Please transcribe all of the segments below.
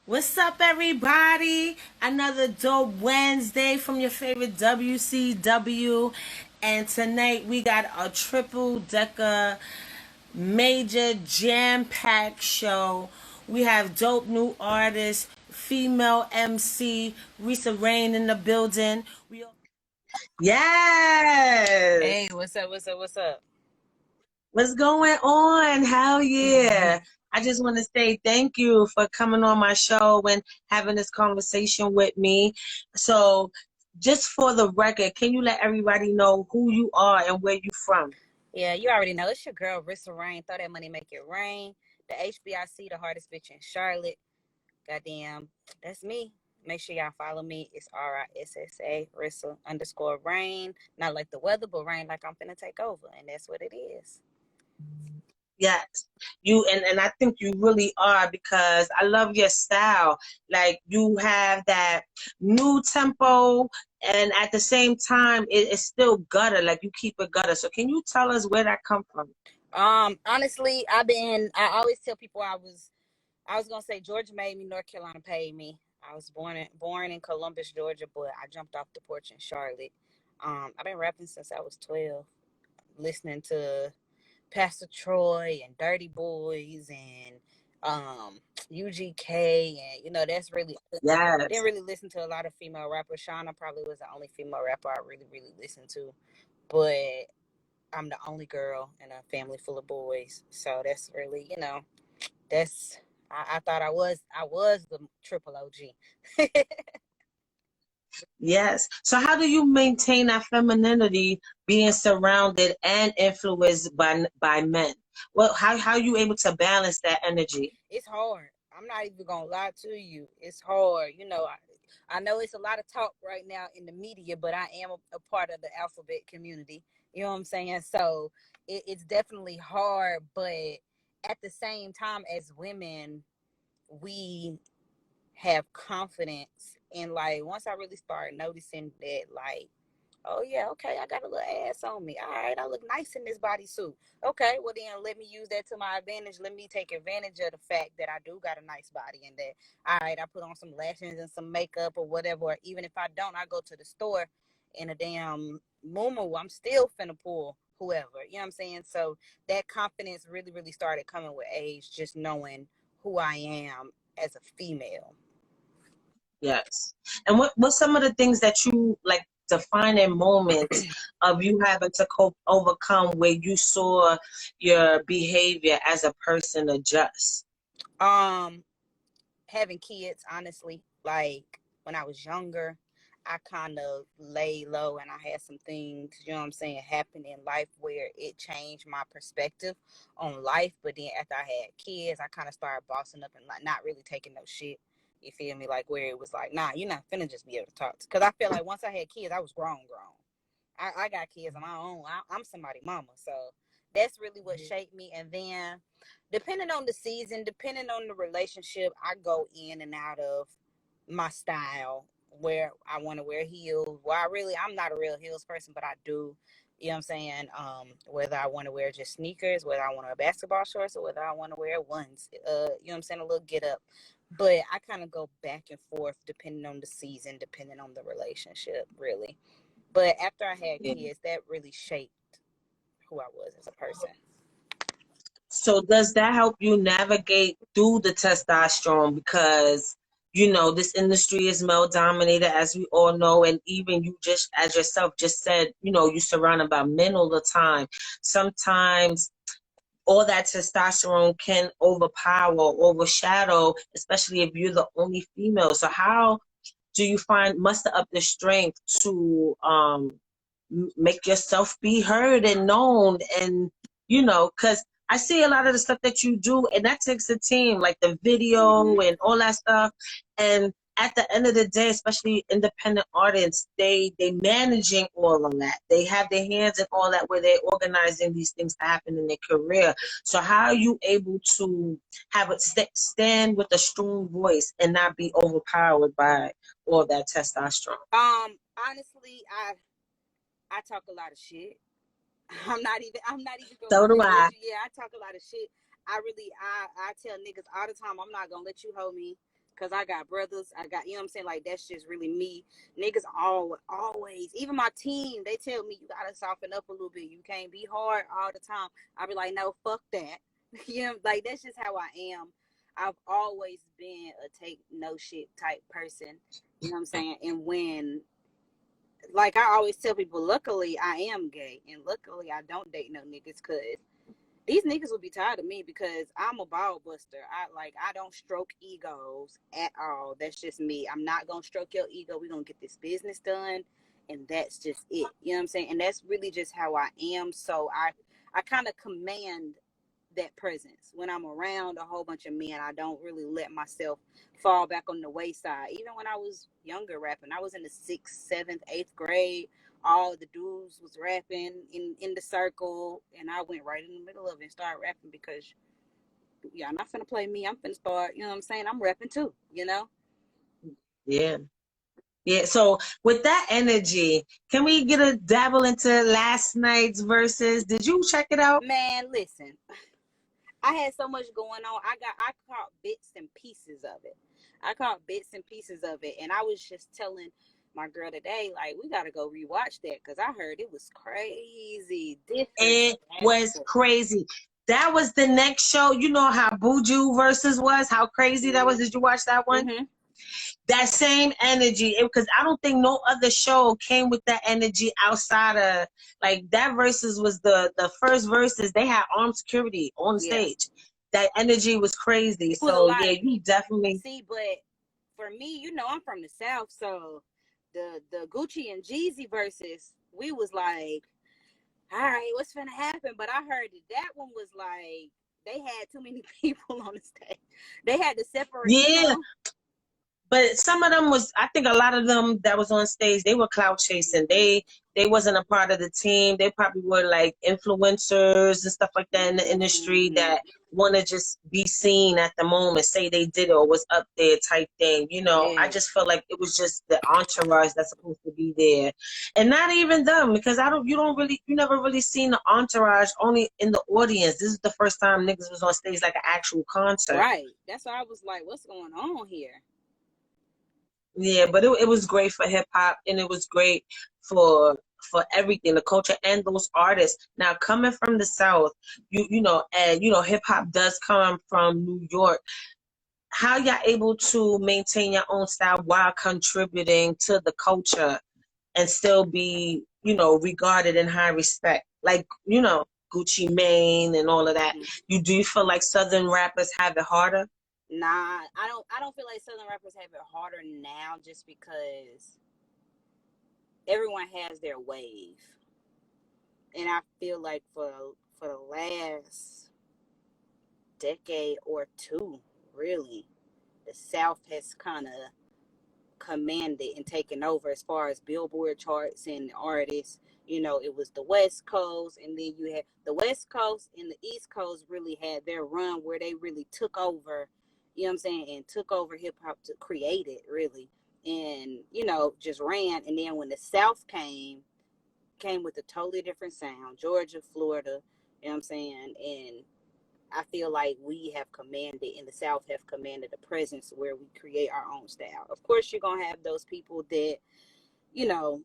What's up, everybody? Another dope Wednesday from your favorite WCW. And tonight we got a triple decker, major jam packed show. We have dope new artists, female MC, Rissa Rain in the building. Hey, Yes. what's up? What's up? What's up? What's going on? Hell yeah. I just want to say thank you for coming on my show and having this conversation with me. So, just for the record, can you let everybody know who you are and where you from? Yeah, you already know it's your girl Rissa Rain. Throw that money, make it rain. The HBIC, the hardest bitch in Charlotte. Goddamn, that's me. Make sure y'all follow me. It's Rissa Rissa_Rain. Not like the weather, but rain like I'm finna take over, and that's what it is. Yes, you and I think you really are because I love your style. Like you have that new tempo, and at the same time, it's still gutter. Like you keep it gutter. So can you tell us where that come from? Honestly, I always tell people I was gonna say Georgia made me, North Carolina paid me. I was born in Columbus, Georgia, but I jumped off the porch in Charlotte. I've been rapping since I was 12, listening to Pastor Troy and Dirty Boys and UGK, and that's really didn't Yes. really listen to a lot of female rappers. Shauna probably was the only female rapper I really listened to, but I'm the only girl in a family full of boys, so that's really that's I thought I was the triple OG. Yes. So how do you maintain that femininity being surrounded and influenced by men? Well, how you able to balance that energy? It's hard. I'm not even gonna lie to you. It's hard. I know it's a lot of talk right now in the media, but I am a part of the alphabet community. You know what I'm saying? So it's definitely hard, but at the same time, as women, we have confidence. And like once I really started noticing that, like, oh yeah, okay, I got a little ass on me. All right, I look nice in this bodysuit. Okay, well then let me use that to my advantage. Let me take advantage of the fact that I do got a nice body and that, all right, I put on some lashes and some makeup or whatever. Or even if I don't, I go to the store in a damn muumuu. I'm still finna pull whoever. You know what I'm saying? So that confidence really started coming with age, just knowing who I am as a female. Yes. And what's some of the things that you like defining moments of you having to cope overcome where you saw your behavior as a person adjust? Um, Having kids, honestly, like when I was younger, I kind of lay low and I had some things, happen in life where it changed my perspective on life. But then after I had kids, I kind of started bossing up and like not really taking no shit. You feel me? Like where it was like, nah, you're not finna just be able to talk. Because I feel like once I had kids, I was grown. I got kids of my own. I'm somebody's mama. So that's really what shaped me. And then depending on the season, depending on the relationship, I go in and out of my style where I want to wear heels. Well, I'm not a real heels person, but I do. You know what I'm saying? Whether I want to wear just sneakers, whether I want to wear basketball shorts, or whether I want to wear ones. You know what I'm saying? A little get up. But I kind of go back and forth depending on the season, depending on the relationship, really. But after I had Yeah. kids, that really shaped who I was as a person. So does that help you navigate through the testosterone because this industry is male dominated as we all know, and even you just as yourself just said, you surrounded by men all the time. Sometimes all that testosterone can overpower, overshadow, especially if you're the only female. So how do you find muster up the strength to make yourself be heard and known? And because I see a lot of the stuff that you do, and that takes a team, like the video and all that stuff. And at the end of the day, especially independent artists, they managing all of that. They have their hands in all that, where they're organizing these things to happen in their career. So how are you able to have it stand with a strong voice and not be overpowered by all that testosterone? Honestly, I talk a lot of shit. I'm not even gonna So do bullshit I. you. Yeah, I talk a lot of shit. I tell niggas all the time, I'm not gonna let you hold me. Because I got brothers. I got, you know what I'm saying? Like, that's just really me. Niggas always, even my team, they tell me you got to soften up a little bit. You can't be hard all the time. I be like, no, fuck that. You know, like, that's just how I am. I've always been a take no shit type person. You know what I'm saying? And when, like I always tell people, luckily I am gay. And luckily I don't date no niggas, because these niggas will be tired of me, because I'm a ball buster. I don't stroke egos at all. That's just me. I'm not gonna stroke your ego. We're gonna get this business done, and that's just it. You know what I'm saying? And that's really just how I am. So I kind of command that presence when I'm around a whole bunch of men. I don't really let myself fall back on the wayside. Even when I was younger rapping, I was in the 6th, 7th, 8th grade. All the dudes was rapping in the circle, and I went right in the middle of it and started rapping, because yeah, I'm not finna play me. I'm finna start, you know what I'm saying? I'm rapping too, you know? Yeah. Yeah. So with that energy, can we get a dabble into last night's verses? Did you check it out? Man, listen. I had so much going on. I caught bits and pieces of it. And I was just telling my girl today, like, we gotta go rewatch that, because I heard it was crazy. Different It was chapter. crazy. That was the next show. You know how Buju versus was, how crazy that was. Did you watch that one? Mm-hmm. That same energy, because I don't think no other show came with that energy outside of, like, that versus was the first verses. They had armed security on the Yeah. stage. That energy was crazy. It was a So lot yeah, of you people. definitely. See, but for me, you know, I'm from the South, so the Gucci and Jeezy verses, we was like, all right, what's finna happen? But I heard that one was like, they had too many people on the stage. They had to separate, you Yeah, know? but some of them was, I think a lot of them that was on stage, they were clout chasing. They wasn't a part of the team. They probably were like influencers and stuff like that in the industry Mm-hmm. that want to just be seen at the moment, say they did it or was up there type thing. You know, I Yeah. just felt like it was just the entourage that's supposed to be there, and not even them, because you never really seen the entourage, only in the audience. This is the first time niggas was on stage like an actual concert. Right. That's why I was like, what's going on here? Yeah, but it was great for hip hop, and it was great for everything, the culture and those artists. Now coming from the South, and hip hop does come from New York. How y'all able to maintain your own style while contributing to the culture and still be, regarded in high respect? Like, Gucci Mane and all of that. Mm-hmm. Do you feel like Southern rappers have it harder? Nah, I don't feel like Southern rappers have it harder now, just because everyone has their wave. And I feel like for the last decade or two, really, the South has kind of commanded and taken over as far as Billboard charts and artists. You know, it was the West Coast, and then you had the West Coast and the East Coast really had their run where they really took over, you know what I'm saying, and took over hip hop to create it, really. And, just ran. And then when the South came with a totally different sound. Georgia, Florida, you know what I'm saying? And I feel like we have commanded, in the South, have commanded a presence where we create our own style. Of course, you're going to have those people that, you know,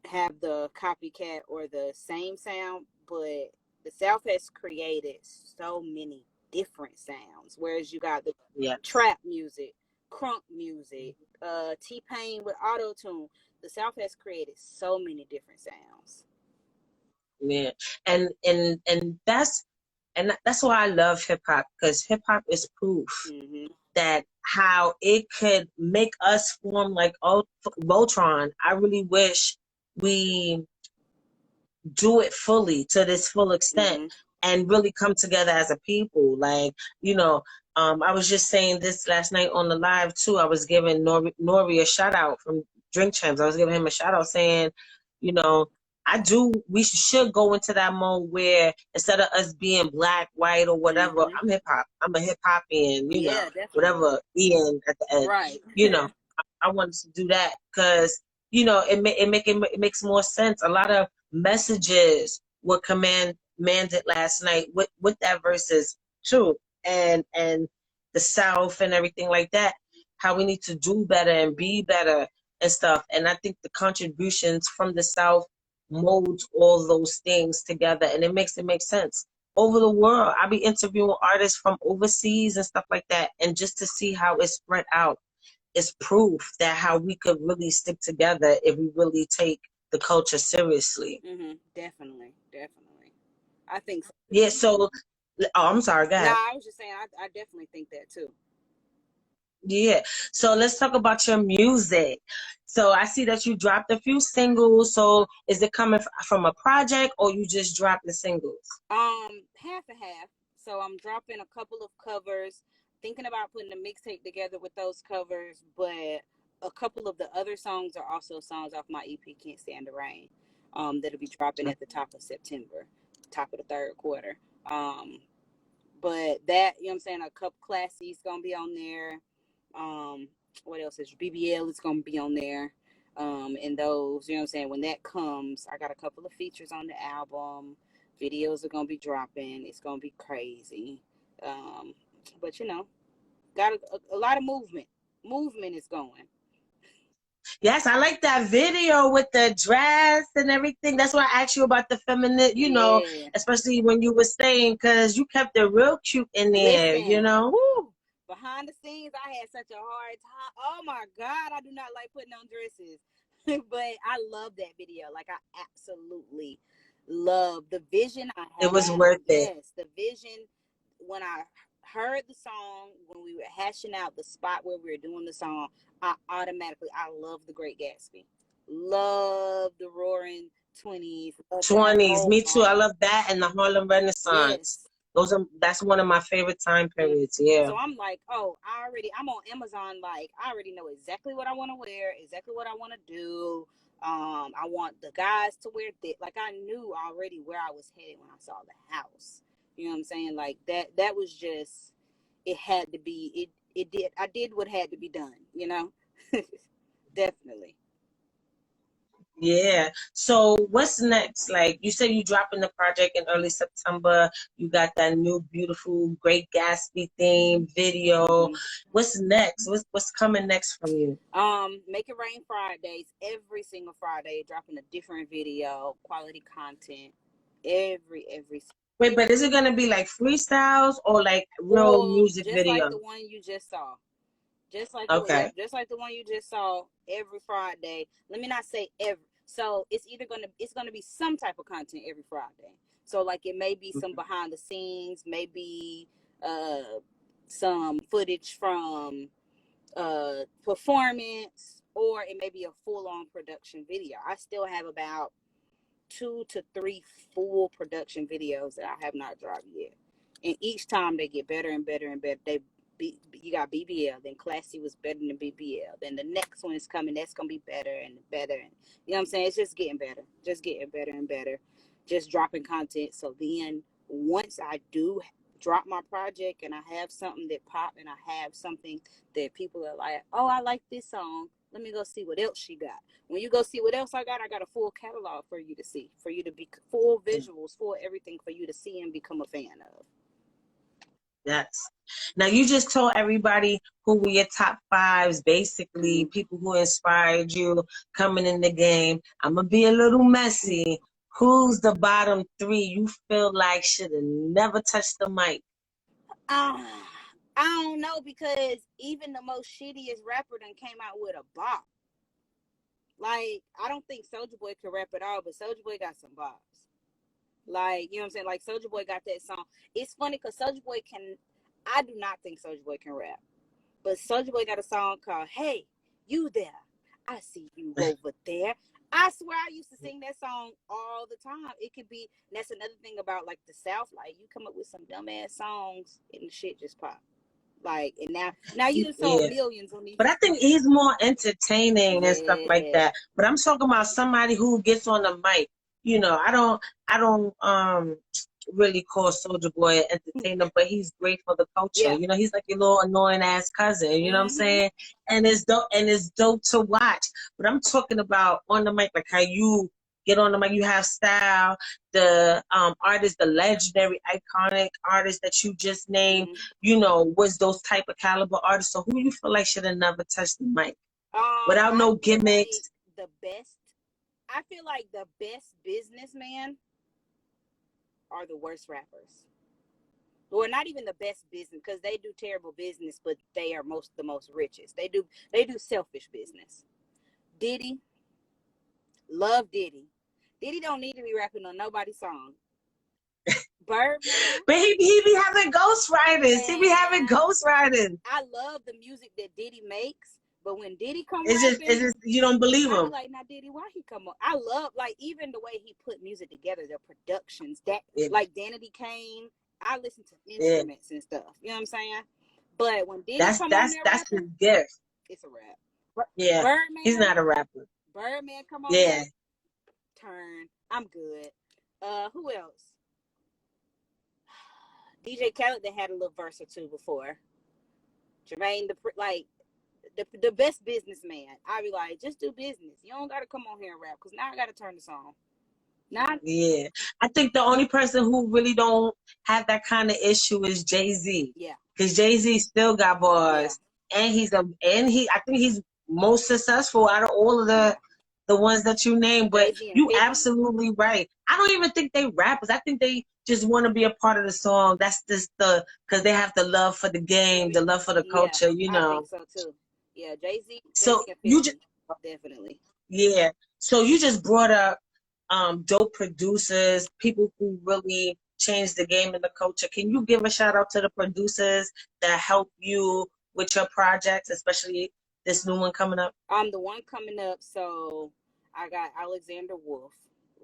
have the copycat or the same sound, but the South has created so many different sounds. Whereas you got the Yes. trap music, crunk music, T-Pain with auto-tune. The South has created so many different sounds. Yeah. And that's why I love hip hop, because hip hop is proof Mm-hmm. that how it could make us form like Voltron. I really wish we do it fully to this full extent Mm-hmm. and really come together as a people. Like, I was just saying this last night on the live too. I was giving Nori a shout out from Drink Champs. I was giving him a shout out saying, you know, we should go into that mode where instead of us being black, white, or whatever, Mm-hmm. I'm hip hop. I'm a hip hopian, Yeah, definitely. whatever Ian at the end, Right. you know. I wanted to do that because it makes more sense. A lot of messages were commanded last night with that verses too, and the South and everything like that. how we need to do better and be better and stuff. And I think the contributions from the South molds all those things together, and it makes sense. Over the world, I be interviewing artists from overseas and stuff like that, and just to see how it's spread out is proof that how we could really stick together if we really take the culture seriously. Definitely. I think so. Yeah, so, I'm sorry, go No, ahead. I was just saying, I definitely think that too. Yeah, so let's talk about your music. So I see that you dropped a few singles. So is it coming from a project, or you just dropped the singles? Half and half. So I'm dropping a couple of covers, thinking about putting a mixtape together with those covers, but a couple of the other songs are also songs off my EP Can't Stand the Rain. That'll be dropping at the top of September, top of the third quarter. But that, you know what I'm saying, a couple classics gonna be on there. What else is BBL is gonna be on there. And those, you know what I'm saying, when that comes, I got a couple of features on the album. Videos are gonna be dropping. It's gonna be crazy. But you know, got a lot of movement. Movement is going. Yes, I like that video with the dress and everything. That's why I asked you about the feminine, Yeah. especially when you were saying, because you kept it real cute in there, Listen, woo, behind the scenes, I had such a hard time. Oh my God, I do not like putting on dresses. But I love that video. Like, I absolutely love the vision I It was had. worth it. Yes, the vision. When I heard the song, when we were hashing out the spot where we were doing the song, I love The Great Gatsby. Love the Roaring 20s. Love that 20s, whole me too. I vibe. love that and the Harlem Renaissance. Yes. That's one of my favorite time periods. Yeah. So I'm like, oh, I'm on Amazon. Like, I already know exactly what I want to wear, exactly what I want to do. I want the guys to wear that. Like, I knew already where I was headed when I saw the house. You know what I'm saying? Like, that was just, it had to be, I did what had to be done, you know? Definitely. Yeah. So what's next? Like you said, you dropping the project in early September. You got that new beautiful Great Gatsby theme video. What's next? What's coming next from you? Make It Rain Fridays. Every single Friday, dropping a different video, quality content. Every Wait, but is it gonna be like freestyles or like real full, music just like video? the one you just saw. Just like Okay. just like the one you just saw every Friday. Let me not say every. So it's gonna be some type of content every Friday. So like it may be some behind the scenes, maybe some footage from performance, or it may be a full on production video. I still have about 2 to 3 full production videos that I have not dropped yet, and each time they get better and better and better. You got BBL, then Classy was better than BBL, then the next one is coming, that's gonna be better and better, and you know what I'm saying, it's just getting better and better, just dropping content. So then once I do drop my project and I have something that pop, and I have something that people are like, oh, I like this song, let me go see what else she got. When you go see what else I got a full catalog for you to see, for you to be full visuals, full everything for you to see and become a fan of. Yes. Now you just told everybody who were your top fives, basically people who inspired you coming in the game. I'm gonna be a little messy. Who's the bottom three you feel like should have never touched the mic? I don't know, because even the most shittiest rapper done came out with a bop. Like, I don't think Soulja Boy can rap at all, but Soulja Boy got some bops. Like, you know what I'm saying? Like, Soulja Boy got that song. It's funny because Soulja Boy I do not think Soulja Boy can rap. But Soulja Boy got a song called Hey, You There. I See You Over There. I swear I used to sing that song all the time. It could be, and that's another thing about like the South. Like, you come up with some dumbass songs and the shit just pop. Like, and now you just sold Yeah. millions on these. But I think he's more entertaining and stuff like Yeah. that. But I'm talking about somebody who gets on the mic. I don't really call Soulja Boy an entertainer, but he's great for the culture. Yeah. He's like your little annoying ass cousin, you know what I'm saying? And it's dope to watch. But I'm talking about on the mic, like how you get on the mic. You have style. The artists, the legendary, iconic artists that you just named, you know, was those type of caliber artists. So who you feel like should have never touched the mic without no gimmicks? I feel like the best businessmen are the worst rappers. Or not even the best business, because they do terrible business, but they are the most richest. They do selfish business. Diddy, love Diddy. Diddy don't need to be rapping on nobody's song. Birdman. But he be having ghostwriters. He be having ghostwriters. I love the music that Diddy makes, but when Diddy comes it's just you don't believe him. I'm like, now Diddy, why he come on? I love, like, even the way he put music together, the productions, that like Danity Kane. I listen to instruments and stuff. You know what I'm saying? But when Diddy come on there, that's his gift. It's a rap. Yeah, Birdman, he's not a rapper. Birdman come on there. Turn. I'm good. Who else? DJ Khaled that had a little verse or two before. Jermaine, the best businessman. I be like, just do business. You don't gotta come on here and rap, because now I gotta turn the song. Yeah, I think the only person who really don't have that kind of issue is Jay-Z. Yeah, because Jay-Z still got bars, and I think he's most successful out of all of the ones that you named. But you absolutely right. I don't even think they rappers. I think they just want to be a part of the song. That's just because they have the love for the game, the love for the culture. You know. I think so too. Yeah, Jay-Z. So you just definitely. Yeah. So you just brought up dope producers, people who really changed the game and the culture. Can you give a shout out to the producers that help you with your projects, especially this new one coming up? The one coming up, so I got Alexander Wolf.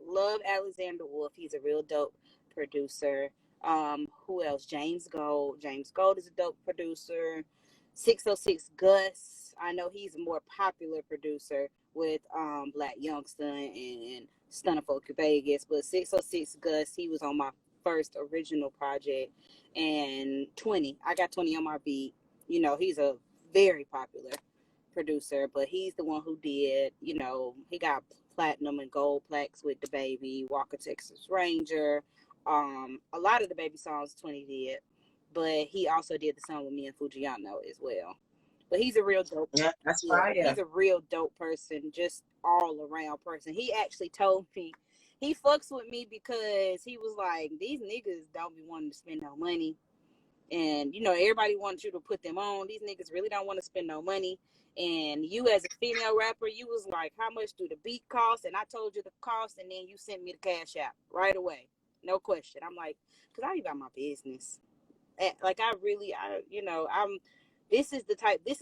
Love Alexander Wolf. He's a real dope producer. Who else? James Gold. James Gold is a dope producer. 606 Gus. I know he's a more popular producer with Black Youngster and Stunner Folk Vegas, but 606 Gus, he was on my first original project. And 20, I got 20 on my beat. You know, he's a very popular producer, but he's the one who did, you know, he got platinum and gold plaques with the Baby, Walker Texas Ranger. A lot of the Baby songs 20 did, but he also did the song with me and Fujiano as well. But he's a real dope. Yeah, that's fire. He's a real dope person, just all around person. He actually told me he fucks with me because he was like, these niggas don't be wanting to spend no money. And, you know, everybody wants you to put them on. These niggas really don't want to spend no money. And you as a female rapper, you was like, how much do the beat cost? And I told you the cost, and then you sent me the cash out right away. No question. I'm like, because I be about my business. Like, this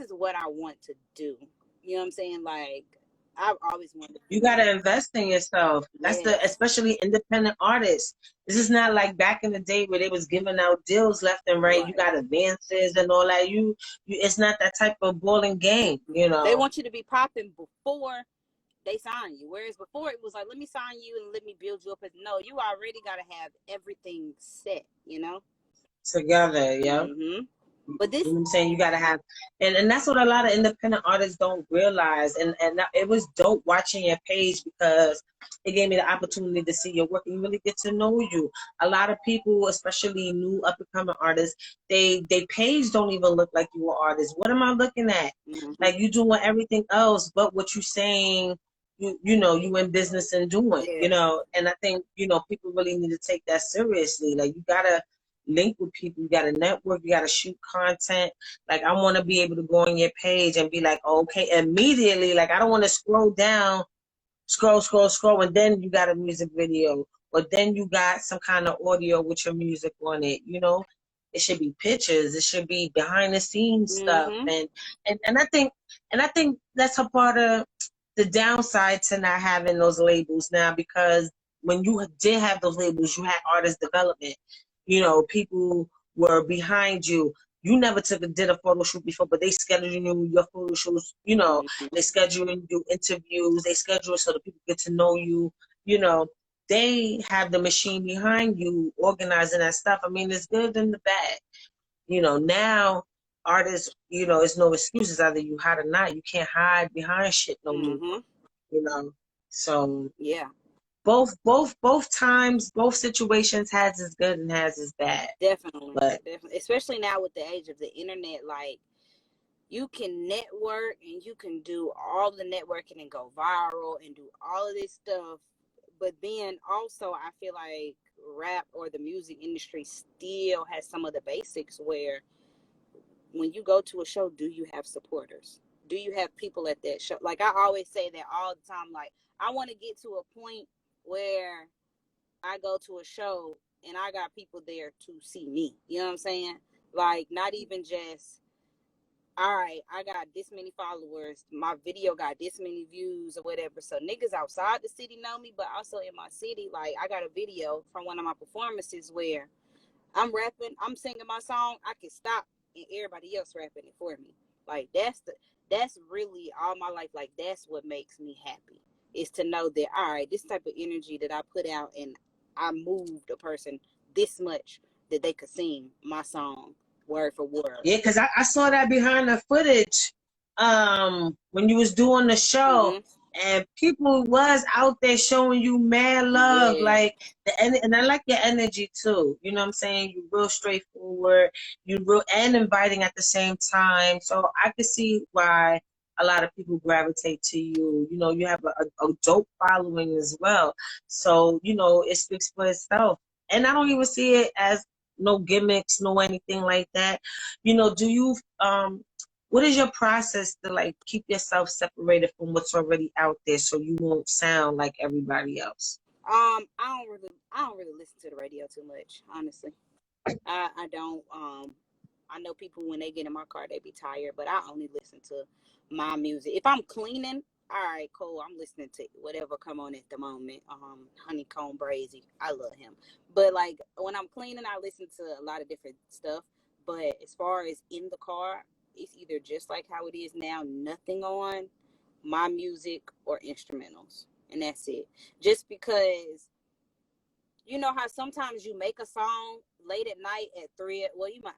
is what I want to do. You know what I'm saying? Like, I've always wanted. You gotta invest in yourself. That's especially independent artists. This is not like back in the day where they was giving out deals left and right. You got advances and all that. You it's not that type of balling game. You know, they want you to be popping before they sign you. Whereas before it was like, let me sign you and let me build you up. No, you already gotta have everything set. You know, together. Yeah. Mm-hmm. But this, you know what I'm saying, you gotta have, and that's what a lot of independent artists don't realize. And it was dope watching your page because it gave me the opportunity to see your work and really get to know you. A lot of people, especially new up and coming artists, they page don't even look like you are artists. What am I looking at? Mm-hmm. Like you doing everything else, but what you saying. You know, you in business and doing. You know, and I think people really need to take that seriously. Like you gotta link with people, you gotta network, you gotta shoot content. Like I want to be able to go on your page and be like, oh, okay, immediately. Like I don't want to scroll down, scroll, and then you got a music video, or then you got some kind of audio with your music on it. You know, it should be pictures, it should be behind the scenes stuff, and I think that's a part of the downside to not having those labels now, because when you did have those labels, you had artist development. You know, people were behind you. You never did a photo shoot before, but they schedule you your photo shoots. You know, they schedule you interviews. They schedule so that people get to know you. You know, they have the machine behind you organizing that stuff. I mean, it's good and the bad. You know, now artists, it's no excuses. Either you hot or not. You can't hide behind shit no more. You know, so yeah. both times, both situations has its good and has its bad. Definitely, But definitely, especially now with the age of the internet, like you can network and you can do all the networking and go viral and do all of this stuff. But then also, I feel like rap or the music industry still has some of the basics where when you go to a show, do you have supporters? Do you have people at that show? Like I always say that all the time. Like I want to get to a point where I go to a show and I got people there to see me. You know what I'm saying? Like not even just, all right, I got this many followers, my video got this many views or whatever. So niggas outside the city know me, but also in my city, like I got a video from one of my performances where I'm rapping, I'm singing my song, I can stop and everybody else rapping it for me. Like that's really all my life. Like that's what makes me happy is to know that all right, this type of energy that I put out and I moved a person this much that they could sing my song word for word. yeah, because I saw that behind the footage when you was doing the show, Mm-hmm. and people was out there showing you mad love, Yeah. like and I like your energy too. You know what I'm saying? You real straightforward, you real and inviting at the same time. So I could see why a lot of people gravitate to you. You know, you have a dope following as well. So, you know, it speaks for itself. And I don't even see it as no gimmicks, no anything like that. You know, do you what is your process to like keep yourself separated from what's already out there so you won't sound like everybody else? I don't really listen to the radio too much, honestly. I don't. I know people when they get in my car they be tired, but I only listen to my music. If I'm cleaning, all right, cool. I'm listening to whatever come on at the moment. Honeycomb Brazy, I love him. But like when I'm cleaning, I listen to a lot of different stuff. But as far as in the car, it's either just like how it is now, nothing on my music or instrumentals, and that's it. Just because you know how sometimes you make a song late at night at you might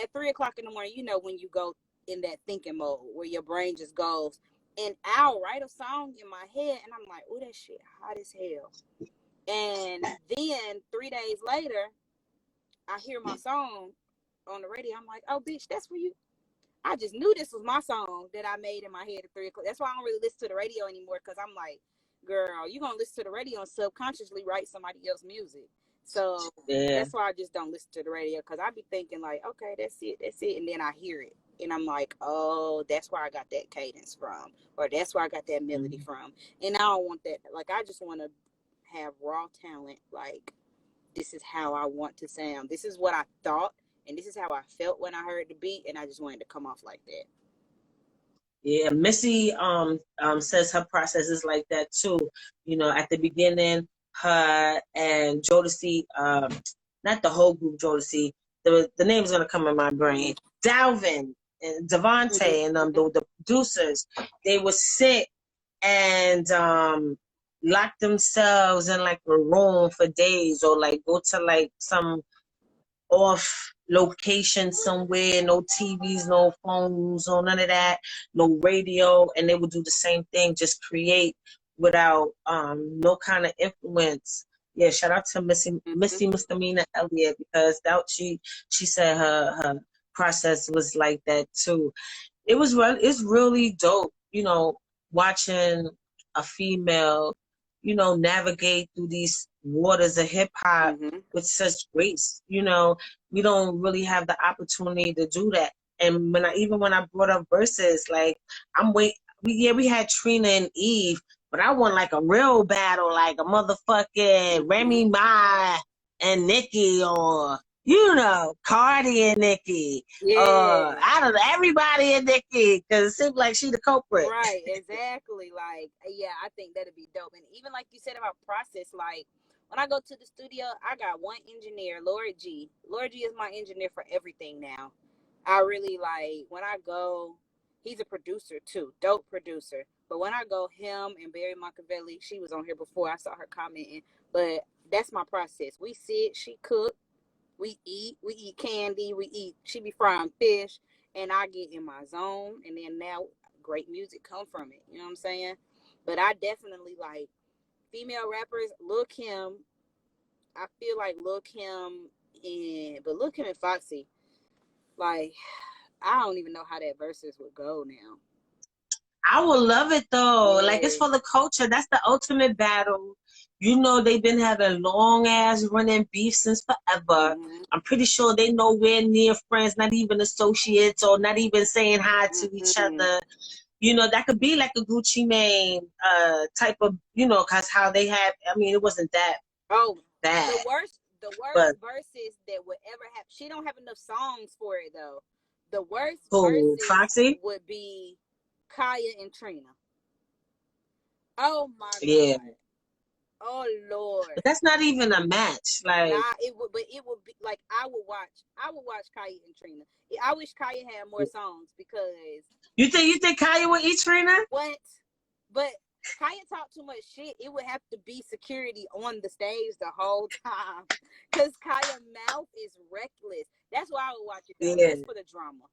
at 3 o'clock in the morning, you know, when you go in that thinking mode where your brain just goes, and I'll write a song in my head and I'm like, oh, that shit hot as hell. And then 3 days later, I hear my song on the radio. I'm like, oh bitch, that's for you. I just knew this was my song that I made in my head at 3 o'clock. That's why I don't really listen to the radio anymore, because I'm like, girl, you gonna listen to the radio and subconsciously write somebody else's music. So Yeah. that's why I just don't listen to the radio, because I be thinking like, okay, that's it, and then I hear it and I'm like, oh, that's where I got that cadence from, or that's where I got that melody from, and I don't want that. Like I just want to have raw talent. Like this is how I want to sound. This is what I thought, and this is how I felt when I heard the beat, and I just wanted to come off like that. Yeah, Missy says her process is like that too. You know, at the beginning, her and Jodeci, not the whole group Jodeci, the name's gonna come in my brain. Dalvin and Devontae and the producers, they would sit and lock themselves in like a room for days, or like go to like some off location somewhere, no TVs, no phones, no none of that, no radio, and they would do the same thing, just create without no kind of influence. Yeah, shout out to Missy Misdemeanor Elliott, because that she said her process was like that too. It's really dope, you know, watching a female, you know, navigate through these waters of hip hop with such grace. You know, we don't really have the opportunity to do that. And when I brought up verses, like we had Trina and Eve, but I want like a real battle, like a motherfucking Remy Ma and Nicki, or you know, Cardi and Nicki. Yeah. I don't know, everybody and Nicki, because it seems like she the culprit. Right, exactly. Like, yeah, I think that'd be dope. And even like you said about process, like when I go to the studio, I got one engineer, Lord G. Lord G is my engineer for everything now. I really like when I go, he's a producer too, dope producer. But when I go, him and Barry Machiavelli, she was on here before, I saw her commenting. But that's my process. We sit, she cook, we eat candy, she be frying fish, and I get in my zone, and then now great music come from it. You know what I'm saying? But I definitely like female rappers, Lil Kim. I feel like Lil Kim and Foxy, like, I don't even know how that verses would go now. I would love it though. Like, it's Yeah. for the culture. That's the ultimate battle. You know, they've been having long ass running beef since forever. Mm-hmm. I'm pretty sure they nowhere near friends, not even associates, or not even saying hi to each Mm-hmm. other. You know, that could be like a Gucci Mane type of, you know, cause how they had. I mean, it wasn't that Oh, bad, the worst but verses that would ever have. She don't have enough songs for it though. The worst who, verses Foxy? would be Kaya and Trina. Oh my Yeah, God. Oh Lord. but that's not even a match. Like, Nah, it would be like I would watch Kaya and Trina. I wish Kaya had more songs because you think Kanye would eat Trina? what? But Kaya talked too much shit. It would have to be security on the stage the whole time because Kaya's mouth is reckless. That's why I would watch it though, Yeah. just for the drama.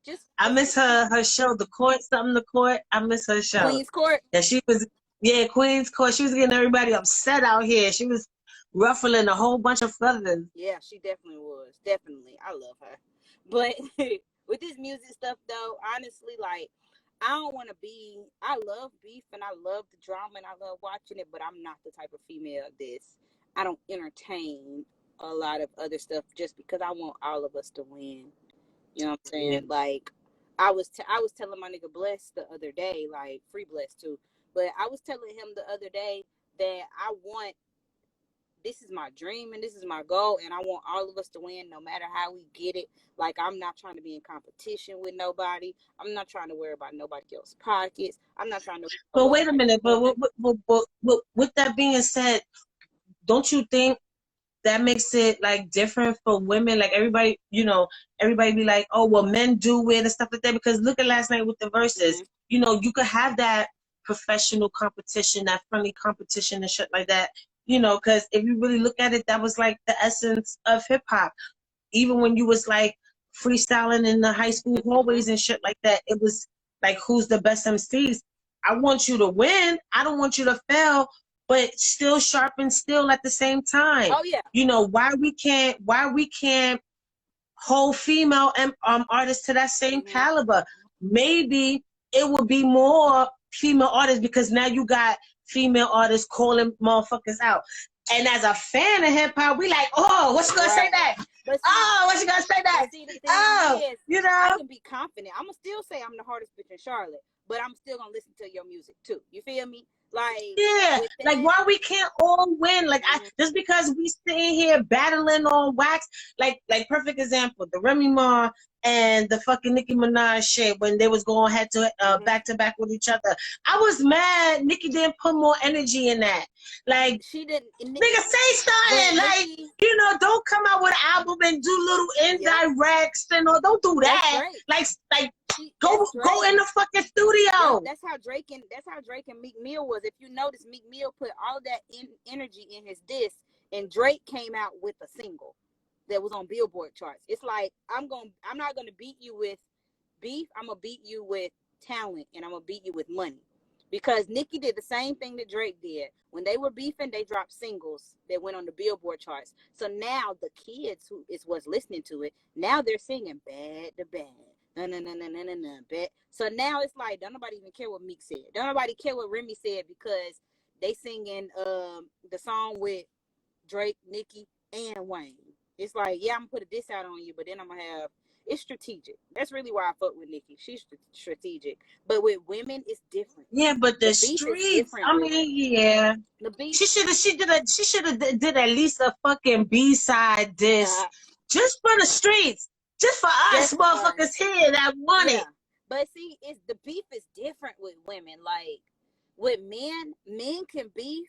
Just I miss her show, The Court, something The Court. I miss her show. Queen's Court. And she was, yeah, Queen's Court. She was getting everybody upset out here. She was ruffling a whole bunch of feathers. Yeah, she definitely was. Definitely. I love her. But with this music stuff though, honestly, like, I love beef and I love the drama and I love watching it, but I'm not the type of female I don't entertain a lot of other stuff just because I want all of us to win. You know what I'm saying? Yeah. Like, I was telling my nigga Bless the other day, like, free Bless too, but I was telling him the other day that this is my dream and this is my goal and I want all of us to win no matter how we get it. Like, I'm not trying to be in competition with nobody. I'm not trying to worry about nobody else's pockets. I'm not trying to. But wait a minute. But with that being said, don't you think that makes it like different for women? Like, everybody, you know, everybody be like, oh, well, men do it and stuff like that. Because look at last night with the verses. Mm-hmm. You know, you could have that professional competition, that friendly competition and shit like that. You know, because if you really look at it, that was like the essence of hip hop. Even when you was like freestyling in the high school hallways and shit like that, it was like, who's the best MCs? I want you to win. I don't want you to fail, but still sharp and still at the same time. Oh yeah. You know, why we can't hold female artists to that same Mm-hmm. caliber? Maybe it would be more female artists because now you got female artists calling motherfuckers out. And as a fan of hip hop, we like, oh, what's she gonna say that? But see, Oh, what's she gonna say that? see, the thing Oh, is, you know, I can be confident. I'm gonna still say I'm the hardest bitch in Charlotte, but I'm still gonna listen to your music too. You feel me? Like, yeah, with like, that, why we can't all win? Like, Mhm. just because we sitting here battling on wax, like perfect example, the Remy Ma and the fucking Nicki Minaj shit when they was going head to back to back with each other. I was mad Nicki didn't put more energy in that. Like, she didn't. nigga, say But something. Like, Nicki, you know, don't come out with an album and do little indirects and all. Don't do that's that. Drake. Like, That's go in Drake. the fucking studio. That's how Drake and Meek Mill was. If you notice, Meek Mill put all that energy in his disc, and Drake came out with a single that was on Billboard charts. It's like, I'm not gonna beat you with beef. I'm gonna beat you with talent, and I'm gonna beat you with money. Because Nicki did the same thing that Drake did. When they were beefing, they dropped singles that went on the Billboard charts. So now the kids who is what's listening to it, now they're singing bad to bad. No, bad. So now it's like, don't nobody even care what Meek said. Don't nobody care what Remy said because they singing the song with Drake, Nicki, and Wayne. It's like, yeah, I'm gonna put a diss out on you, but then I'm gonna have, it's strategic. That's really why I fuck with Nicki. She's strategic. But with women, it's different. Yeah, but the beef is streets. different. I mean, yeah. The beef. She should have did at least a fucking B-side disc just for the streets, just for us Just motherfuckers here that want it. But see, the beef is different with women. Like, with men can beef,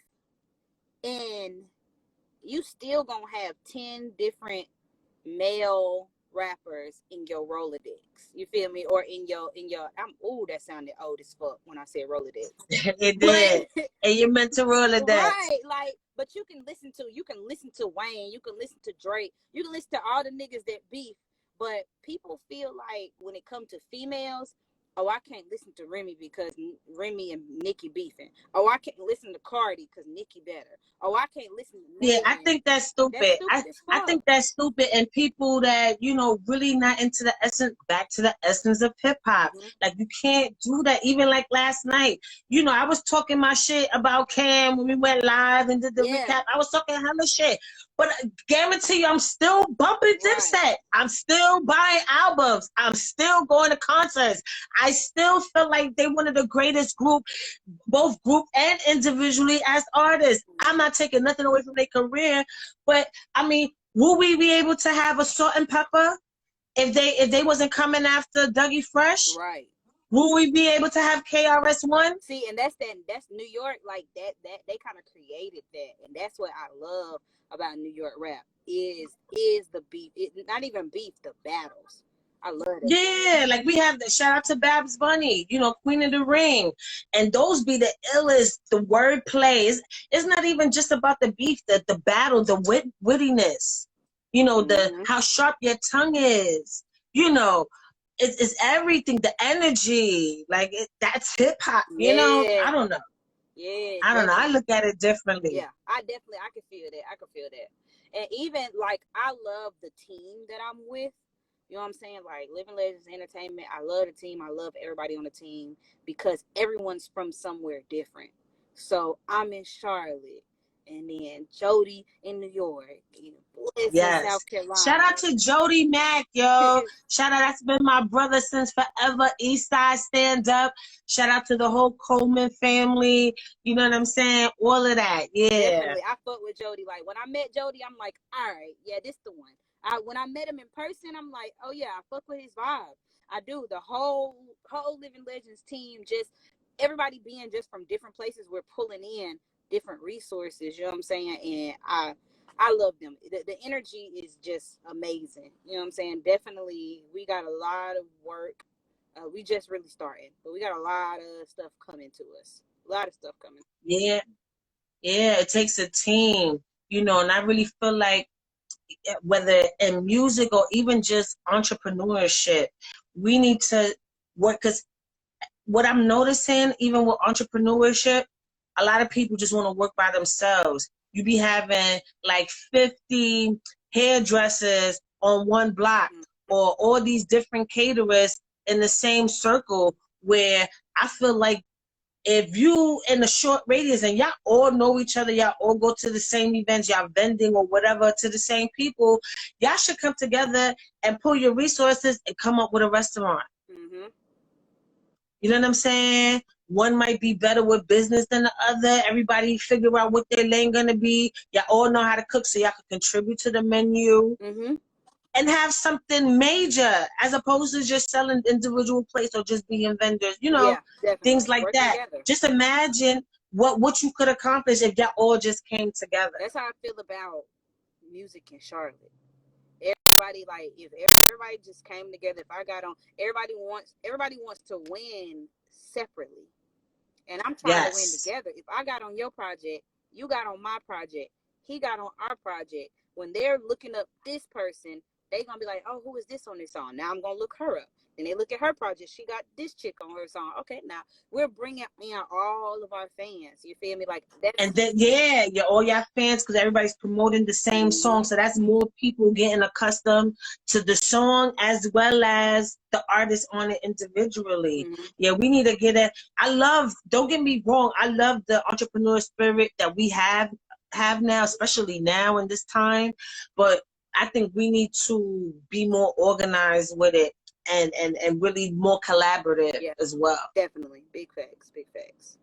and you still gonna have 10 different male rappers in your Rolodex. You feel me? Or in your that sounded old as fuck when I said Rolodex. It did. And you meant to roll it that. Right, like, but you can listen to Wayne, you can listen to Drake, you can listen to all the niggas that beef, but people feel like when it comes to females, oh, I can't listen to Remy because Remy and Nicki beefing. Oh, I can't listen to Cardi because Nicki better. Oh, I can't listen to Yeah, I Megan. think that's That's stupid. stupid as I fuck. think that's stupid, and people that, you know, really not into the essence, back to the essence of hip hop. Mm-hmm. Like, you can't do that. Even like last night, you know, I was talking my shit about Cam when we went live and did the Yeah. recap. I was talking hella shit, but I guarantee you, I'm still bumping Right. Dipset. I'm still buying albums. I'm still going to concerts. I still feel like they one of the greatest group, both group and individually as artists. I'm not taking nothing away from their career, but I mean, will we be able to have a Salt and Pepper if they wasn't coming after Dougie Fresh? Right. Will we be able to have KRS-One? See, and that's New York, like that they kind of created that, and that's what I love about New York rap is the beef. Not even beef, the battles. I love that. Yeah, like we have the shout out to Babs Bunny, you know, Queen of the Ring, and those be the illest. The wordplay it's not even just about the beef, the battle, the wittiness, you know, the Mm-hmm. how sharp your tongue is, you know, it's everything, the energy, like that's hip hop, you know. Yeah. I don't know, Yeah, I don't know. I definitely. look at it differently. Yeah, I can feel that. I can feel that. And even like I love the team that I'm with. You know what I'm saying? Like Living Legends Entertainment. I love the team. I love everybody on the team because everyone's from somewhere different. So I'm in Charlotte, and then Jody in New York, and Bliss in Yes. South Shout Carolina. out to Jody Mack, yo. Shout out, that's been my brother since forever. East Side Stand Up. Shout out to the whole Coleman family. You know what I'm saying? All of that. Yeah. Definitely, I fuck with Jody. Like when I met Jody, I'm like, all right, yeah, this the one. When I met him in person, I'm like, oh yeah, I fuck with his vibe. I do. The whole Living Legends team, just everybody being just from different places, we're pulling in different resources. You know what I'm saying? And I love them. The energy is just amazing. You know what I'm saying? Definitely, we got a lot of work. We just really started, but we got a lot of stuff coming to us. A lot of stuff coming. Yeah. Yeah. It takes a team, you know, and I really feel like whether in music or even just entrepreneurship, we need to work because what I'm noticing, even with entrepreneurship, a lot of people just want to work by themselves. You be having like 50 hairdressers on one block or all these different caterers in the same circle where I feel like if you in a short radius and y'all all know each other, y'all all go to the same events, y'all vending or whatever to the same people, y'all should come together and pull your resources and come up with a restaurant. Mm-hmm. You know what I'm saying? One might be better with business than the other. Everybody figure out what their lane gonna be. Y'all all know how to cook, so y'all can contribute to the menu Mm-hmm. and have something major as opposed to just selling individual plates or just being vendors. You know, Yeah, definitely. things like Work that. together. Just imagine what you could accomplish if y'all all just came together. That's how I feel about music in Charlotte. Everybody like if everybody just came together, if I got on everybody wants to win separately. And I'm trying to win Yes. together. If I got on your project, you got on my project, he got on our project. When they're looking up this person, they gonna be like, oh, who is this on this song? Now I'm gonna look her up. And they look at her project. She got this chick on her song. Okay, now we're bringing in all of our fans. You feel me? Like that's. And then yeah, all y'all fans because everybody's promoting the same song, Mm-hmm. so that's more people getting accustomed to the song as well as the artist on it individually. Mm-hmm. Yeah, we need to get it. I love. Don't get me wrong. I love the entrepreneur spirit that we have now, especially now in this time. But I think we need to be more organized with it and really more collaborative Yeah, as well. definitely. Big facts. Big facts.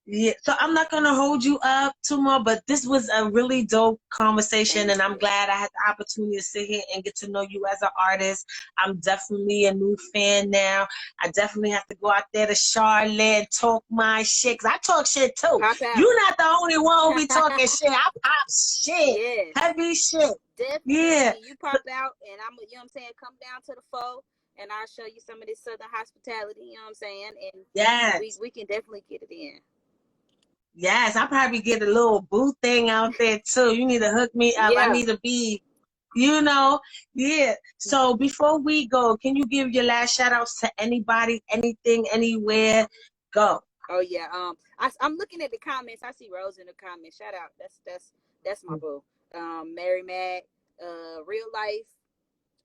Yeah, so I'm not gonna hold you up too much, but this was a really dope conversation, Thank and I'm you. glad I had the opportunity to sit here and get to know you as an artist. I'm definitely a new fan now. I definitely have to go out there to Charlotte and talk my shit, 'cause I talk shit too. Pop out. You're not the only one who be talking shit. I pop shit, Yes. heavy shit. Yeah, Definitely. You pop out and I'm, you know what I'm saying, come down to the foe and I'll show you some of this southern hospitality, you know what I'm saying? And yes, we can definitely get it in. yes. I probably get a little boo thing out there too. You need to hook me up. I Yeah. need to be You know, yeah. So before we go, can you give your last shout outs to anybody, anything, anywhere? Go. Oh yeah. I'm looking at the comments. I see Rose in the comments. Shout out. That's my boo. Mary Mac, Real Life.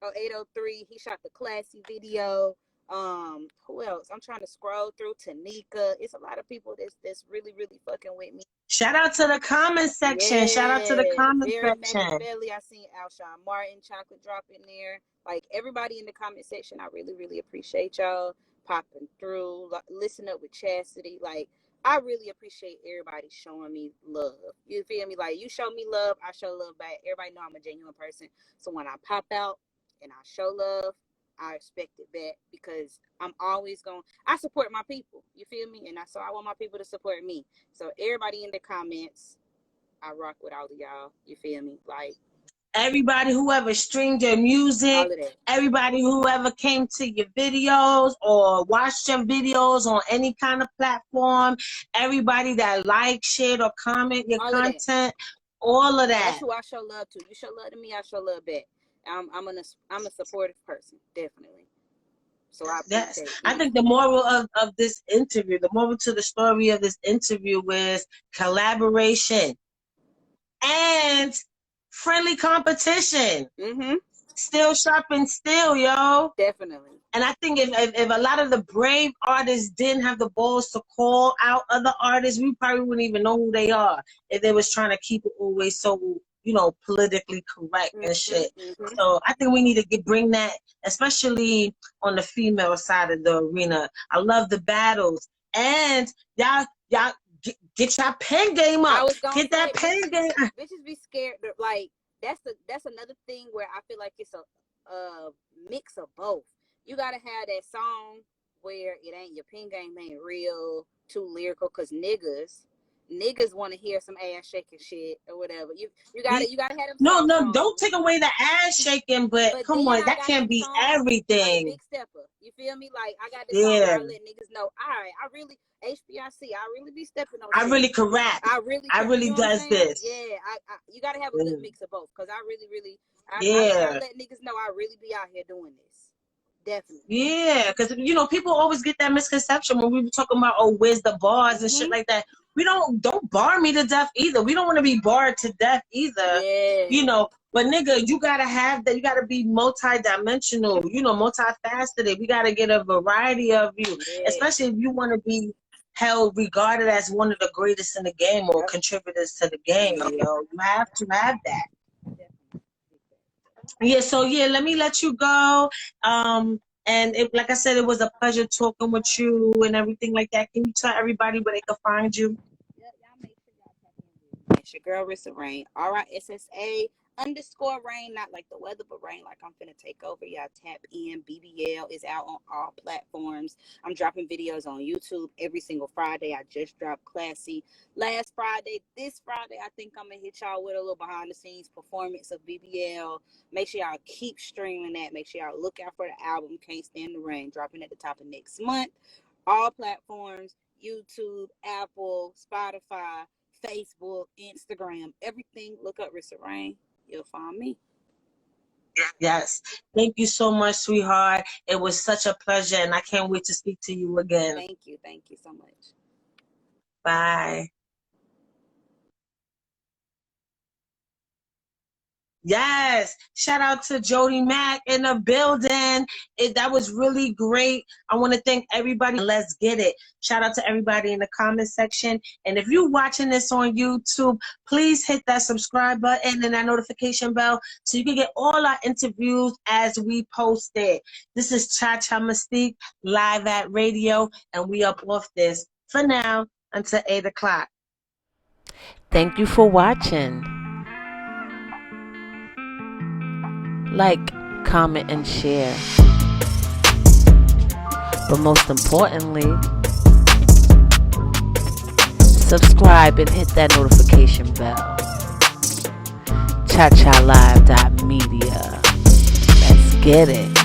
Oh, 803. He shot the classy video. Who else? I'm trying to scroll through. Tanika. It's a lot of people that's really, really fucking with me. Shout out to the comment section. Shout out to the comment Very section. Machiavelli. I seen Alshon Martin, Chocolate Drop in there. Like everybody in the comment section, I really, really appreciate y'all popping through. Listen up with Chastity. Like I really appreciate everybody showing me love. You feel me? Like you show me love, I show love back. Everybody know I'm a genuine person. So when I pop out and I show love, I expect it back because I'm always I support my people. You feel me? And so I want my people to support me. So everybody in the comments, I rock with all of y'all. You feel me? Like everybody who ever streamed your music, everybody who ever came to your videos or watched your videos on any kind of platform, everybody that liked, shared, or comment your content, all of that. That's who I show love to. You show love to me, I show love back. I'm a supportive person, definitely. So I appreciate it. I think the moral of this interview, the moral to the story of this interview is collaboration and friendly competition. Still sharp and still, yo. Definitely. And I think if a lot of the brave artists didn't have the balls to call out other artists, we probably wouldn't even know who they are if they was trying to keep it always so, you know, politically correct and shit. So I think we need to bring that, especially on the female side of the arena. I love the battles. And y'all get your pen game up. Get that pen game. Bitches be scared. Like that's another thing where I feel like it's a mix of both. You gotta have that song where it ain't your pen game ain't real, too lyrical, cause niggas want to hear some ass shaking shit or whatever. You gotta have them. No, don't take away the ass shaking, but come on, that can't be everything. Big stepper, you feel me? Like I got this song where I let niggas know. All right, I really HBIC. I really be stepping on. I really can rap. I really does this. Yeah, you gotta have a good mix of both, cause I gotta let niggas know I really be out here doing this. Definitely. Yeah, because you know people always get that misconception when we were talking about where's the bars and shit like that. We don't bar me to death either. We don't want to be barred to death either. Yeah. You know, but nigga, you gotta have that. You gotta be multi-dimensional. You know, multifaceted. We gotta get a variety of you, especially if you want to be regarded as one of the greatest in the game or contributors to the game. You know, you have to have that. Yeah, so let me let you go. And like I said, it was a pleasure talking with you and everything like that. Can you tell everybody where they can find you? Yeah, y'all make sure y'all tap in. It's your girl Rissa Rain. RISSA_rain, not like the weather, but rain like I'm finna take over. Y'all tap in. BBL is out on all platforms. I'm dropping videos on YouTube every single Friday. I just dropped Classy last Friday. This Friday, I think I'm gonna hit y'all with a little behind the scenes performance of BBL. Make sure y'all keep streaming that. Make sure y'all look out for the album Can't Stand the Rain, dropping at the top of next month. All platforms, YouTube, Apple, Spotify, Facebook, Instagram, everything. Look up Rissa Rain. You'll find me. Yes. Thank you so much, sweetheart. It was such a pleasure, and I can't wait to speak to you again. Thank you. Thank you so much. Bye. Yes. Shout out to Jody Mack in the building. That was really great. I want to thank everybody. Let's get it. Shout out to everybody in the comment section. And if you're watching this on YouTube, please hit that subscribe button and that notification bell so you can get all our interviews as we post it. This is Cha-Cha Mystique live at radio, and we up off this for now until 8 o'clock. Thank you for watching. Like, comment, and share. But most importantly, subscribe and hit that notification bell. ChaChaLive.media. Let's get it.